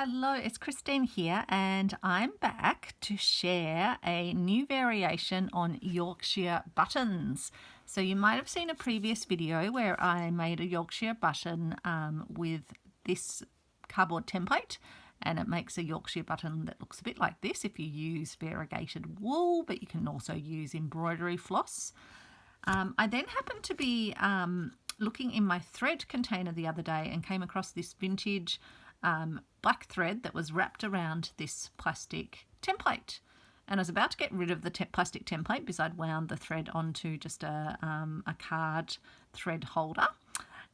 Hello, it's Christine here, and I'm back to share a new variation on Yorkshire buttons. So you might have seen a previous video where I made a Yorkshire button with this cardboard template, and it makes a Yorkshire button that looks a bit like this if you use variegated wool, but you can also use embroidery floss. I then happened to be looking in my thread container the other day and came across this vintage black thread that was wrapped around this plastic template, and I was about to get rid of the plastic template because I'd wound the thread onto just a card thread holder,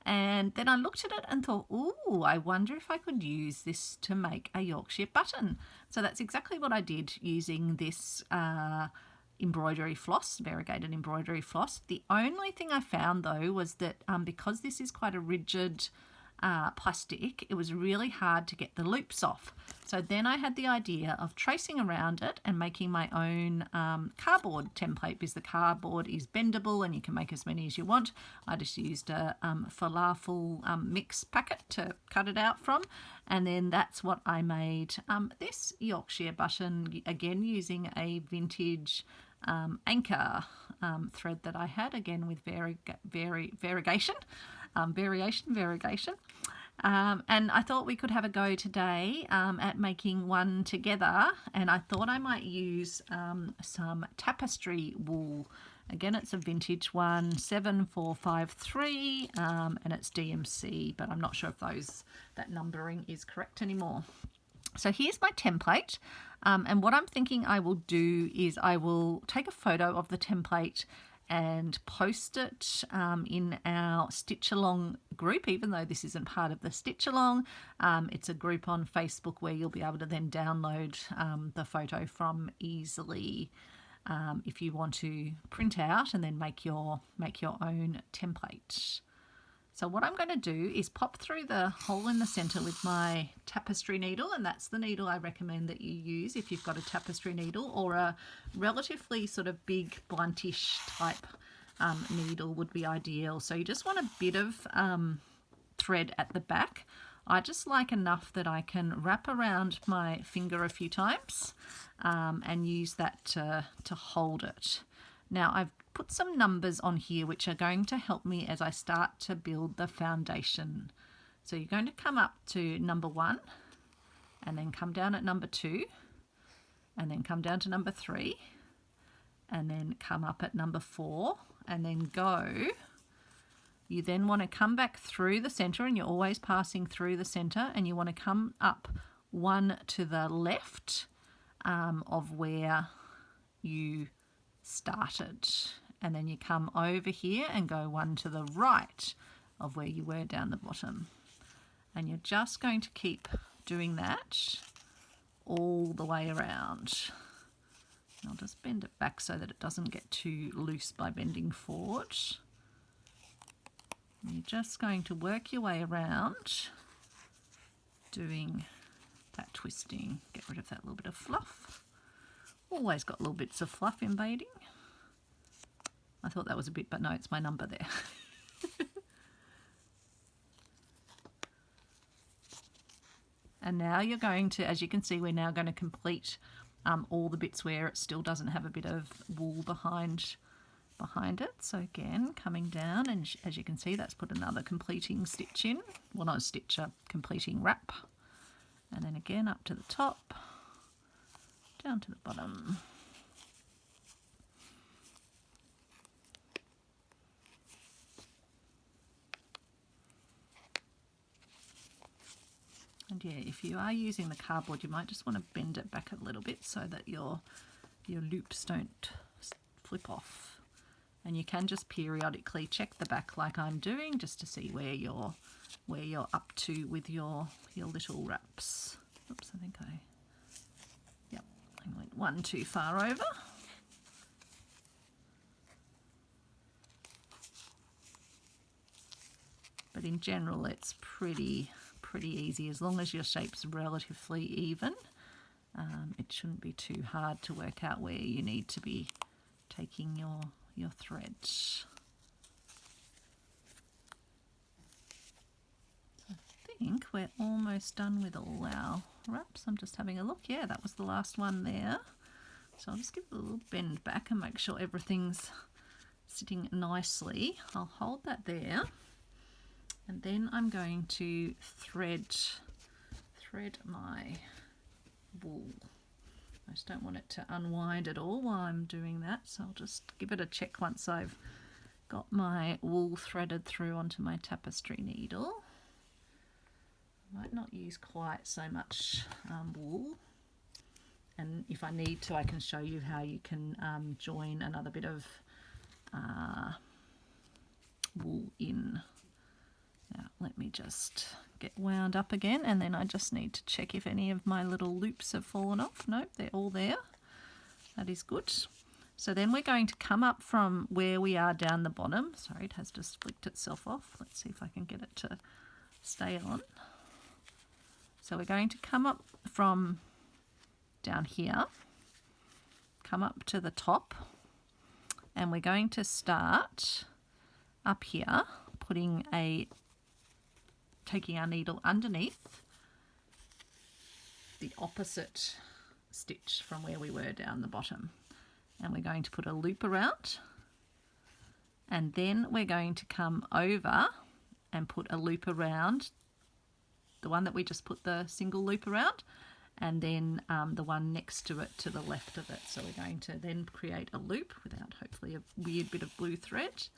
and then I looked at it and thought, ooh, I wonder if I could use this to make a Yorkshire button. So that's exactly what I did using this embroidery floss, variegated embroidery floss. The only thing I found though was that because this is quite a rigid plastic, it was really hard to get the loops off. So then I had the idea of tracing around it and making my own cardboard template, because the cardboard is bendable and you can make as many as you want. I just used a falafel mix packet to cut it out from, and then that's what I made this Yorkshire button, again using a vintage anchor thread that I had, again with variegation. And I thought we could have a go today at making one together, and I thought I might use some tapestry wool. Again, it's a vintage one, 7453, and it's DMC, but I'm not sure if that numbering is correct anymore. So here's my template, and what I'm thinking I will do is I will take a photo of the template and post it in our Stitch Along group, even though this isn't part of the Stitch Along. It's a group on Facebook where you'll be able to then download the photo from easily if you want to print out and then make your own template. So what I'm going to do is pop through the hole in the center with my tapestry needle, and that's the needle I recommend that you use if you've got a tapestry needle, or a relatively sort of big bluntish type needle would be ideal. So you just want a bit of thread at the back. I just like enough that I can wrap around my finger a few times and use that to hold it. Now I've put some numbers on here which are going to help me as I start to build the foundation. So you're going to come up to number 1, and then come down at number 2, and then come down to number 3, and then come up at number 4, and then go. You then want to come back through the center, and you're always passing through the center, and you want to come up 1 to the left of where you started, and then you come over here and go 1 to the right of where you were down the bottom, and you're just going to keep doing that all the way around. I'll just bend it back so that it doesn't get too loose by bending forward. And you're just going to work your way around doing that twisting. Get rid of that little bit of fluff. Always got little bits of fluff invading. I thought that was a bit, but no, it's my number there. And now you're going to, as you can see, we're now going to complete all the bits where it still doesn't have a bit of wool behind it. So again, coming down, and as you can see, that's put another completing stitch in. Well, not a stitch, a completing wrap. And then again up to the top, down to the bottom. And yeah, if you are using the cardboard, you might just want to bend it back a little bit so that your loops don't flip off. And you can just periodically check the back like I'm doing, just to see where you're up to with your little wraps. Oops, I think I went 1 too far over. But in general, it's pretty easy as long as your shape's relatively even. It shouldn't be too hard to work out where you need to be taking your threads. think we're almost done with all our wraps. I'm just having a look. Yeah, that was the last one there. So I'll just give it a little bend back and make sure everything's sitting nicely. I'll hold that there, and then I'm going to thread my wool. I just don't want it to unwind at all while I'm doing that, so I'll just give it a check once I've got my wool threaded through onto my tapestry needle. I might not use quite so much wool, and if I need to, I can show you how you can join another bit of wool in. Now let me just get wound up again, and then I just need to check if any of my little loops have fallen off. Nope, they're all there. That is good. So then we're going to come up from where we are down the bottom. Sorry, it has just flicked itself off. Let's see if I can get it to stay on. So we're going to come up from down here, come up to the top, and we're going to start up here, taking our needle underneath the opposite stitch from where we were down the bottom. And we're going to put a loop around, and then we're going to come over and put a loop around the one that we just put the single loop around, and then the one next to it to the left of it. So we're going to then create a loop without hopefully a weird bit of blue thread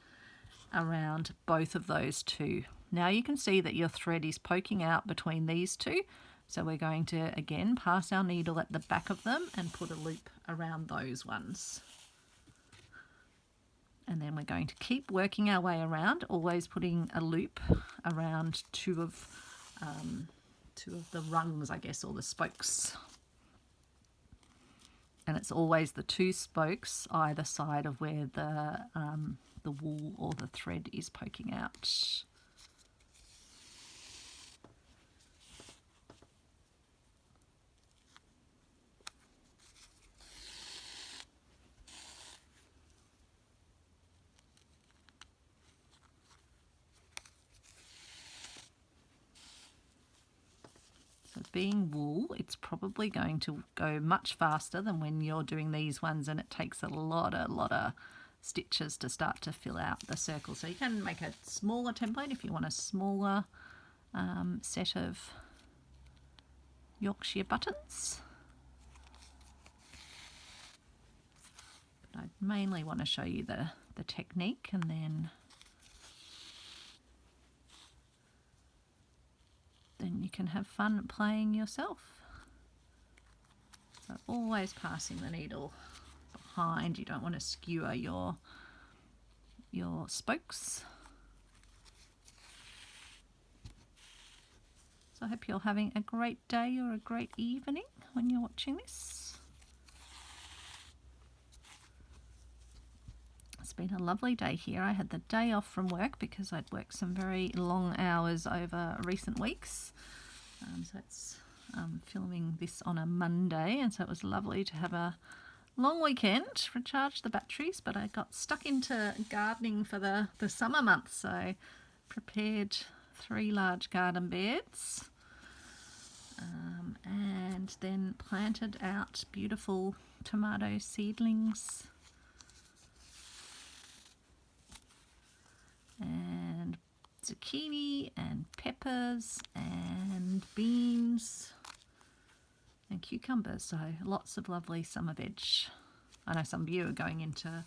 around both of those two. Now you can see that your thread is poking out between these two, so we're going to again pass our needle at the back of them and put a loop around those ones. And then we're going to keep working our way around, always putting a loop around two of the rungs, I guess, or the spokes. And it's always the two spokes either side of where the wool or the thread is poking out. Being wool, it's probably going to go much faster than when you're doing these ones, and it takes a lot of stitches to start to fill out the circle. So you can make a smaller template if you want a smaller set of Yorkshire buttons. But I mainly want to show you the technique, and then you can have fun playing yourself. So always passing the needle behind. You don't want to skewer your spokes. So I hope you're having a great day or a great evening when you're watching this. It's been a lovely day here. I had the day off from work because I'd worked some very long hours over recent weeks. So it's filming this on a Monday, and so it was lovely to have a long weekend, recharge the batteries, but I got stuck into gardening for the summer months, so prepared 3 large garden beds, and then planted out beautiful tomato seedlings and zucchini and peppers and beans and cucumbers, so lots of lovely summer veg. I know some of you are going into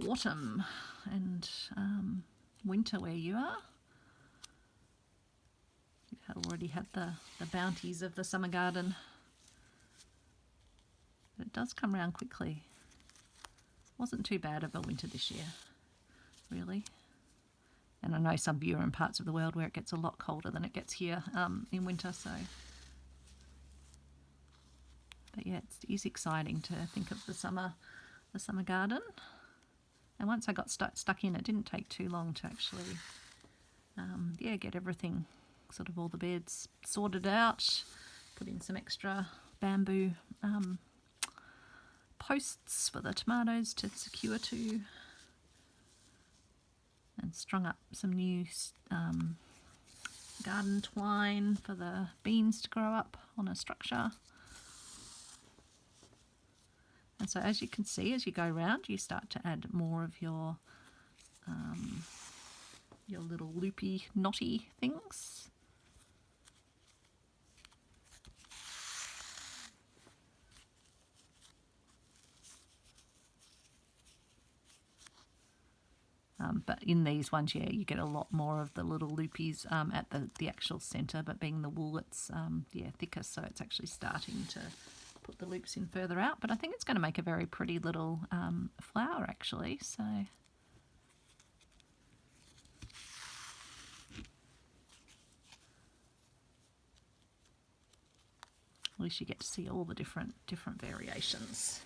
autumn and winter where you are. You've already had the bounties of the summer garden, but it does come around quickly. Wasn't too bad of a winter this year, really. And I know some of you are in parts of the world where it gets a lot colder than it gets here in winter, so. But yeah, it is exciting to think of the summer garden. And once I got stuck in, it didn't take too long to actually, get everything, sort of all the beds sorted out, put in some extra bamboo posts for the tomatoes to secure to, and strung up some new garden twine for the beans to grow up on a structure. And so as you can see, as you go around, you start to add more of your little loopy, knotty things. But in these ones, yeah, you get a lot more of the little loopies at the actual centre, but being the wool, it's thicker, so it's actually starting to put the loops in further out. But I think it's going to make a very pretty little flower, actually. So at least you get to see all the different variations.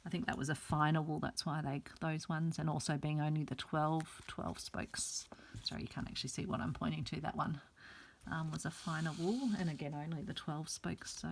I think that was a finer wool, that's why those ones, and also being only the 12 spokes. Sorry, you can't actually see what I'm pointing to. That one was a finer wool, and again, only the 12 spokes. So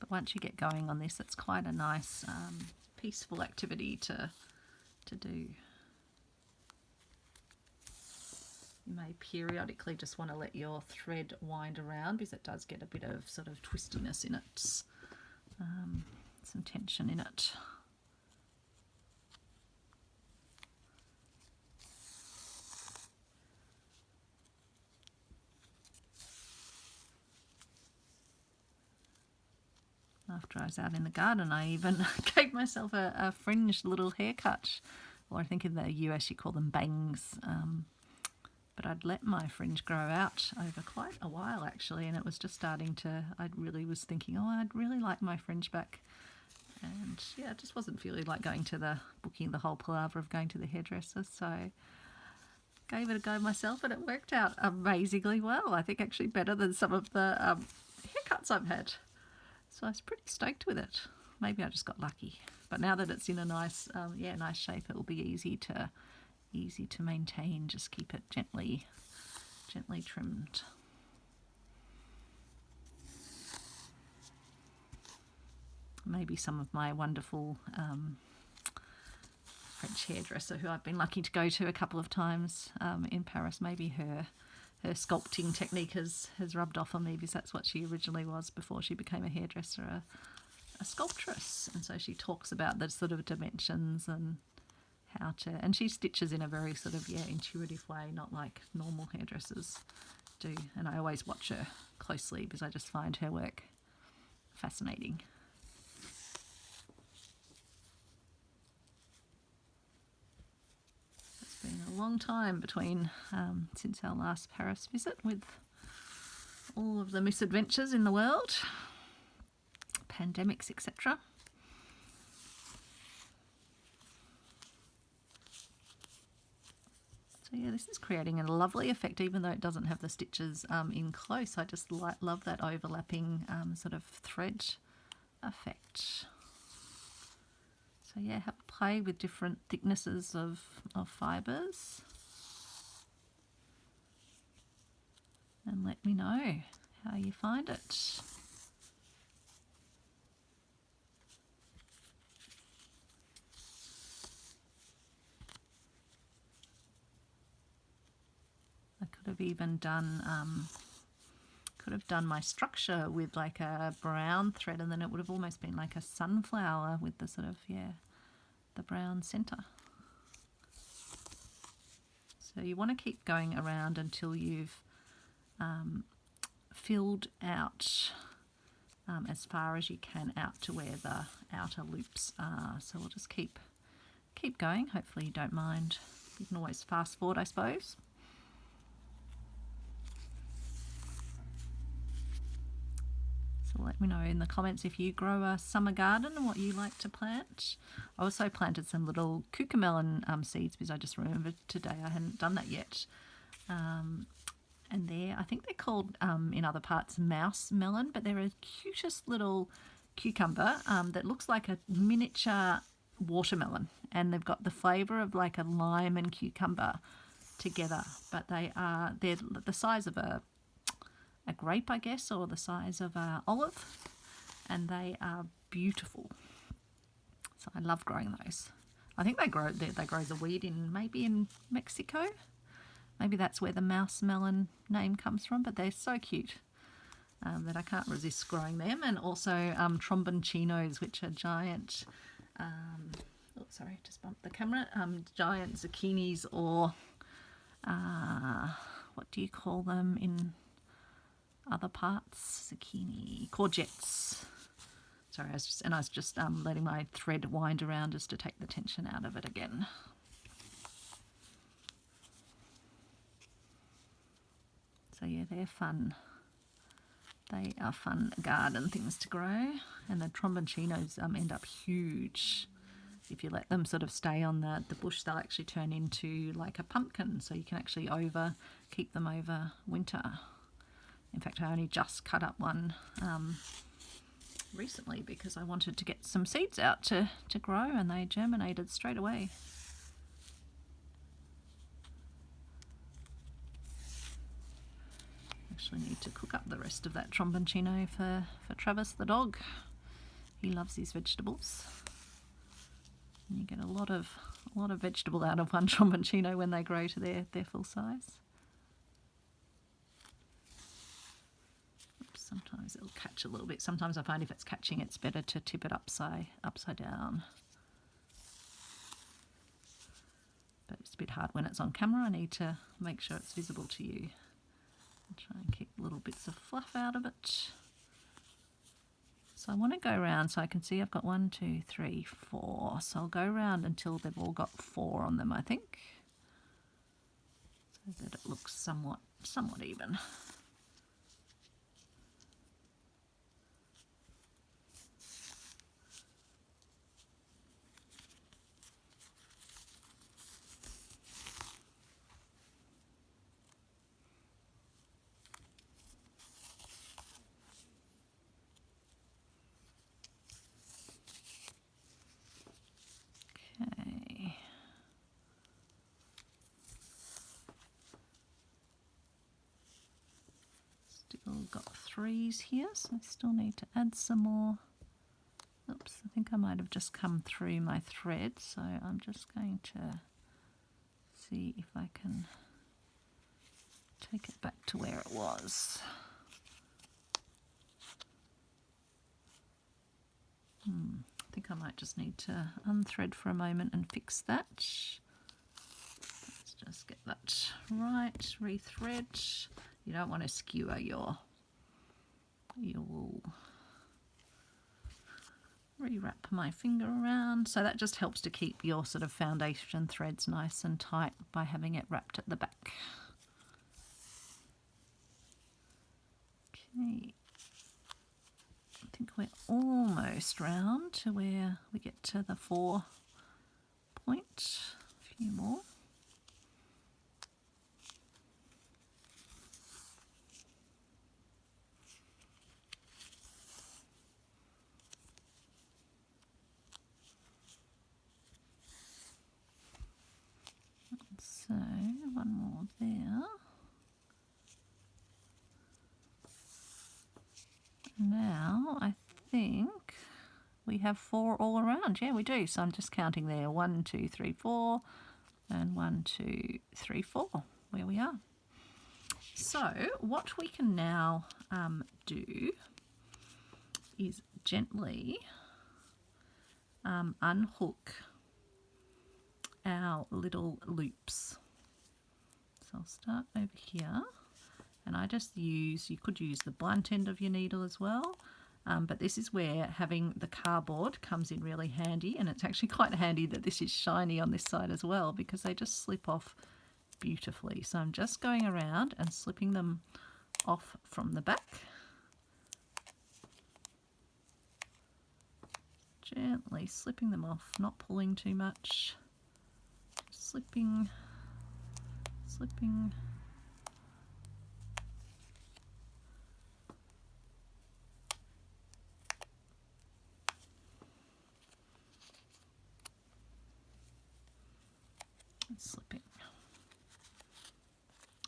once you get going on this, it's quite a nice peaceful activity to do. You may periodically just want to let your thread wind around because it does get a bit of sort of twistiness in it, some tension in it. After I was out in the garden, I even gave myself a fringed little haircut, or I think in the US you call them bangs. But I'd let my fringe grow out over quite a while actually, and it was just starting to, I really was thinking, oh, I'd really like my fringe back. And yeah, it just wasn't feeling like booking the whole palaver of going to the hairdresser, so gave it a go myself, and it worked out amazingly well. I think actually better than some of the haircuts I've had. So I was pretty stoked with it. Maybe I just got lucky. But now that it's in a nice, nice shape, it will be easy to maintain. Just keep it gently trimmed. Maybe some of my wonderful French hairdresser, who I've been lucky to go to a couple of times in Paris, maybe her sculpting technique has rubbed off on me, because that's what she originally was before she became a hairdresser, a sculptress. And so she talks about the sort of dimensions and how to, and she stitches in a very sort of intuitive way, not like normal hairdressers do. And I always watch her closely because I just find her work fascinating. Been a long time between since our last Paris visit, with all of the misadventures in the world, pandemics, etc. So yeah, this is creating a lovely effect, even though it doesn't have the stitches in close. I just love that overlapping sort of thread effect. So yeah, have a play with different thicknesses of fibres, and let me know how you find it. I could have even done my structure with like a brown thread, and then it would have almost been like a sunflower with the sort of the brown centre. So you want to keep going around until you've filled out as far as you can out to where the outer loops are. So we'll just keep going. Hopefully you don't mind. You can always fast forward, I suppose. So let me know in the comments if you grow a summer garden and what you like to plant. I also planted some little cucamelon seeds, because I just remembered today I hadn't done that yet. And I think they're called in other parts mouse melon, but they're a cutest little cucumber that looks like a miniature watermelon, and they've got the flavour of like a lime and cucumber together, but they're the size of a grape, I guess, or the size of a olive, and they are beautiful. So I love growing those. I think they grow the weed maybe in Mexico. Maybe that's where the mouse melon name comes from, but they're so cute that I can't resist growing them. And also tromboncinos, which are giant, just bumped the camera, giant zucchinis, or what do you call them in other parts? Zucchini, courgettes. Sorry, I was just letting my thread wind around just to take the tension out of it again. So yeah, they're fun. They are fun garden things to grow, and the tromboncinos end up huge. If you let them sort of stay on the bush, they'll actually turn into like a pumpkin, so you can actually keep them over winter. In fact, I only just cut up one recently because I wanted to get some seeds out to grow, and they germinated straight away. Actually need to cook up the rest of that tromboncino for Travis the dog. He loves his vegetables. And you get a lot of vegetable out of one tromboncino when they grow to their full size. Oops, sometimes it'll catch a little bit. Sometimes I find if it's catching, it's better to tip it upside down. But it's a bit hard when it's on camera. I need to make sure it's visible to you. And try and keep little bits of fluff out of it. So I want to go around so I can see I've got 1, 2, 3, 4. So I'll go around until they've all got 4 on them, I think, so that it looks somewhat even. Okay. Still got 3s here, so I still need to add some more. Oops, I think I might have just come through my thread, so I'm just going to see if I can take it back to where it was. I think I might just need to unthread for a moment and fix that. Let's just get that right, rethread. You don't want to skewer your wool. Rewrap my finger around. So that just helps to keep your sort of foundation threads nice and tight by having it wrapped at the back. Okay. I think we're almost round to where we get to the 4 point. A few more. So one more there. Now I think we have 4 all around. Yeah, we do. So I'm just counting there. 1, 2, 3, 4, and 1, 2, 3, 4. Where we are. So what we can now do is gently unhook our little loops. So I'll start over here, and I just you could use the blunt end of your needle as well, but this is where having the cardboard comes in really handy, and it's actually quite handy that this is shiny on this side as well, because they just slip off beautifully. So I'm just going around and slipping them off from the back. Gently slipping them off, not pulling too much. Slipping. slipping.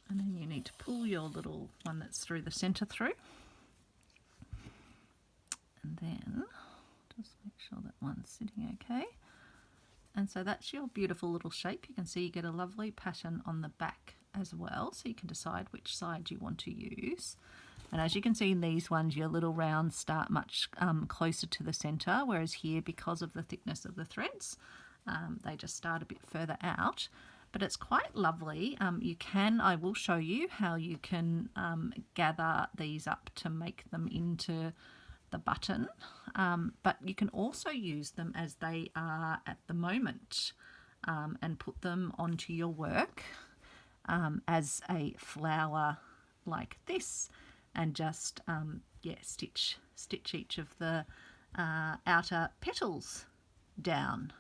And then you need to pull your little one that's through the centre through. And then just make sure that one's sitting okay. And so that's your beautiful little shape. You can see you get a lovely pattern on the back as well, so you can decide which side you want to use. And as you can see in these ones, your little rounds start much closer to the centre, whereas here, because of the thickness of the threads, they just start a bit further out. But it's quite lovely. I will show you how you can gather these up to make them into the button, but you can also use them as they are at the moment, and put them onto your work as a flower like this, and just stitch each of the outer petals down.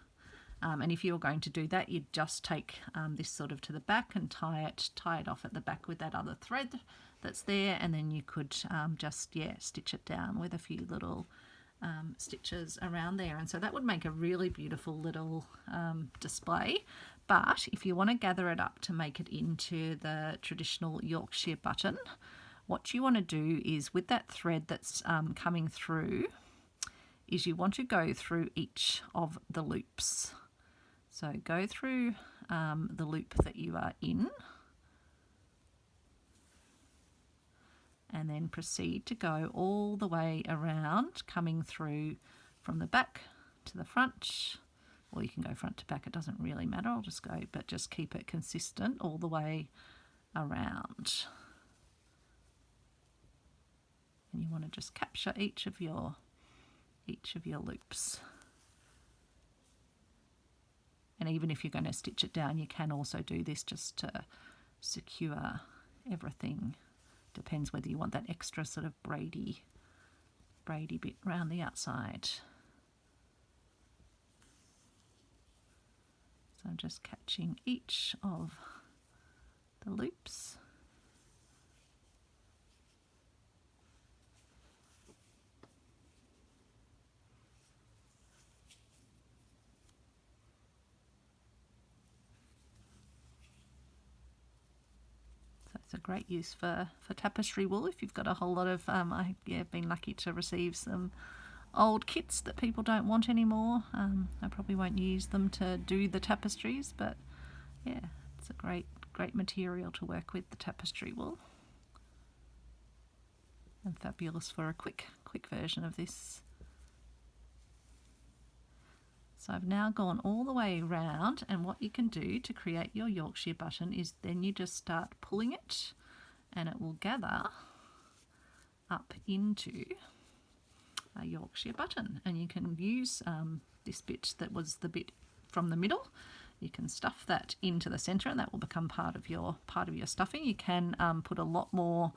And if you're going to do that, you'd just take this sort of to the back and tie it off at the back with that other thread that's there, and then you could just stitch it down with a few little stitches around there. And so that would make a really beautiful little display. But if you want to gather it up to make it into the traditional Yorkshire button, what you want to do is, with that thread that's coming through, is you want to go through each of the loops. So go through the loop that you are in, and then proceed to go all the way around, coming through from the back to the front, or you can go front to back, it doesn't really matter, I'll just go, but just keep it consistent all the way around. And you want to just capture each of your loops. And even if you're going to stitch it down, you can also do this just to secure everything. Depends whether you want that extra sort of braidy bit around the outside. So I'm just catching each of the loops. It's a great use for tapestry wool if you've got a whole lot of, I've been lucky to receive some old kits that people don't want anymore. I probably won't use them to do the tapestries, but yeah, it's a great material to work with, the tapestry wool. And fabulous for a quick version of this. So I've now gone all the way around, and what you can do to create your Yorkshire button is then you just start pulling it, and it will gather up into a Yorkshire button. And you can use this bit that was the bit from the middle. You can stuff that into the centre, and that will become part of your stuffing. You can put a lot more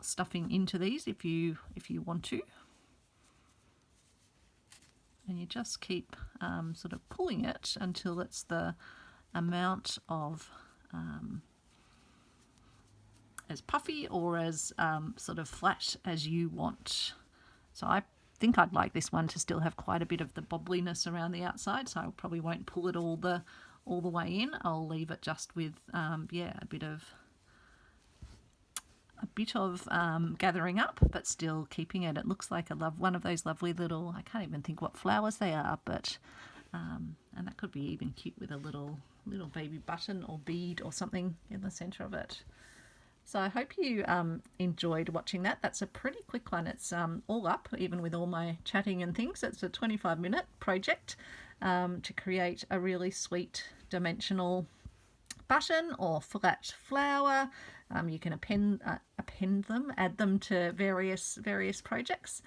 stuffing into these if you want to. And you just keep sort of pulling it until it's the amount of as puffy or as sort of flat as you want. So I think I'd like this one to still have quite a bit of the bobbliness around the outside, so I probably won't pull it all the way in. I'll leave it just with a bit of gathering up, but still keeping it. It looks like one of those lovely little, I can't even think what flowers they are, but and that could be even cute with a little baby button or bead or something in the centre of it. So I hope you enjoyed watching that. That's a pretty quick one. It's all up, even with all my chatting and things. It's a 25-minute project to create a really sweet dimensional button or flat flower. You can append them, add them to various projects.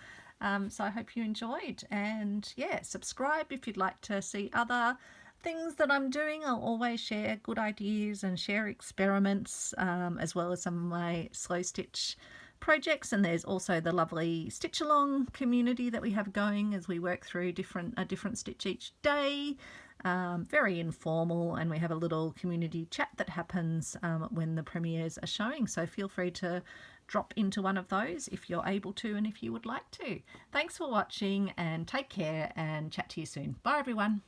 So I hope you enjoyed, and subscribe if you'd like to see other things that I'm doing. I'll always share good ideas and share experiments, as well as some of my slow stitch projects. And there's also the lovely stitch along community that we have going as we work through a different stitch each day. Very informal, and we have a little community chat that happens when the premieres are showing, so feel free to drop into one of those if you're able to and if you would like to. Thanks for watching, and take care, and chat to you soon. Bye everyone.